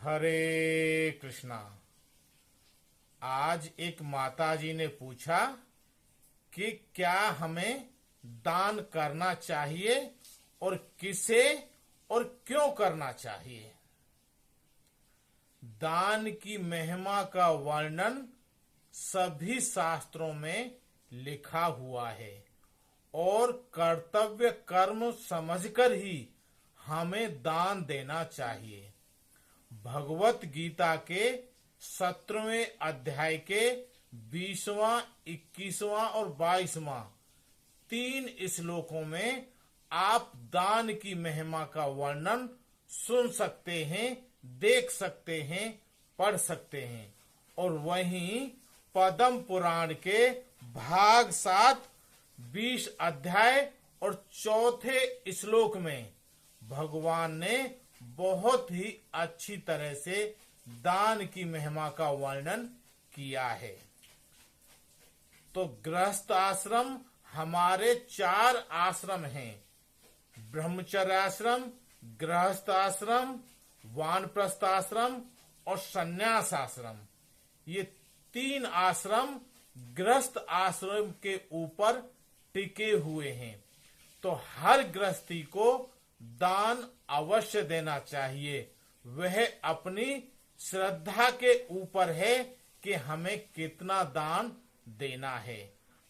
हरे कृष्णा। आज एक माताजी ने पूछा कि क्या हमें दान करना चाहिए और किसे और क्यों करना चाहिए। दान की महिमा का वर्णन सभी शास्त्रों में लिखा हुआ है और कर्तव्य कर्म समझकर ही हमें दान देना चाहिए। भगवत गीता के 17वें अध्याय के 20वां, 21वां और 22वां 3 श्लोकों में आप दान की महिमा का वर्णन सुन सकते हैं, देख सकते हैं, पढ़ सकते हैं। और वहीं पद्म पुराण के भाग 7, 20 अध्याय और 4 श्लोक में भगवान ने बहुत ही अच्छी तरह से दान की महिमा का वर्णन किया है। तो गृहस्थ आश्रम हमारे 4 आश्रम हैं। ब्रह्मचर्य आश्रम, गृहस्थ आश्रम, वानप्रस्थ आश्रम और संन्यास आश्रम। ये 3 आश्रम गृहस्थ आश्रम के ऊपर टिके हुए हैं। तो हर गृहस्थी को दान अवश्य देना चाहिए। वह अपनी श्रद्धा के ऊपर है कि हमें कितना दान देना है।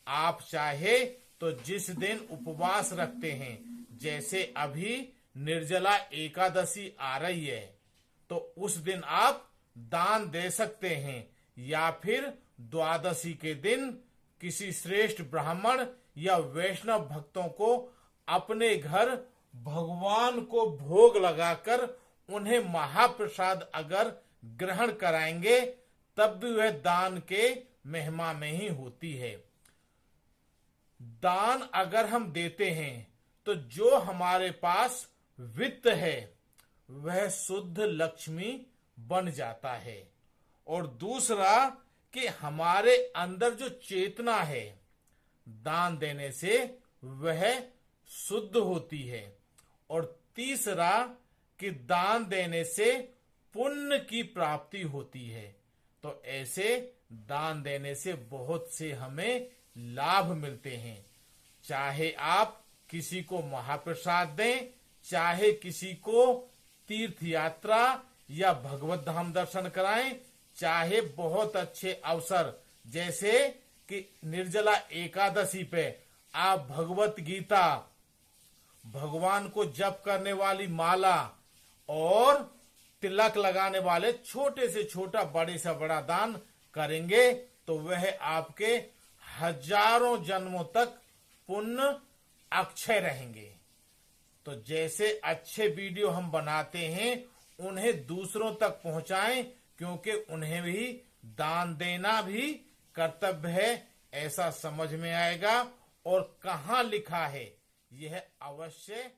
आप चाहे तो जिस दिन उपवास रखते हैं, जैसे अभी निर्जला एकादशी आ रही है, तो उस दिन आप दान दे सकते हैं। या फिर द्वादशी के दिन किसी श्रेष्ठ ब्राह्मण या वैष्णव भक्तों को अपने घर भगवान को भोग लगाकर उन्हें महाप्रसाद अगर ग्रहण कराएंगे, तब भी वह दान के महिमा में ही होती है। दान अगर हम देते हैं तो जो हमारे पास वित्त है वह शुद्ध लक्ष्मी बन जाता है। और दूसरा कि हमारे अंदर जो चेतना है दान देने से वह शुद्ध होती है। और तीसरा कि दान देने से पुण्य की प्राप्ति होती है। तो ऐसे दान देने से बहुत से हमें लाभ मिलते हैं। चाहे आप किसी को महाप्रसाद दें, चाहे किसी को तीर्थ यात्रा या भगवत धाम दर्शन कराएं, चाहे बहुत अच्छे अवसर जैसे कि निर्जला एकादशी पे आप भगवत गीता, भगवान को जप करने वाली माला और तिलक लगाने वाले छोटे से छोटा, बड़े से बड़ा दान करेंगे तो वह आपके हजारों जन्मों तक पुण्य अक्षय रहेंगे। तो जैसे अच्छे वीडियो हम बनाते हैं उन्हें दूसरों तक पहुंचाएं, क्योंकि उन्हें भी दान देना भी कर्तव्य है, ऐसा समझ में आएगा। और कहाँ लिखा है यह अवश्य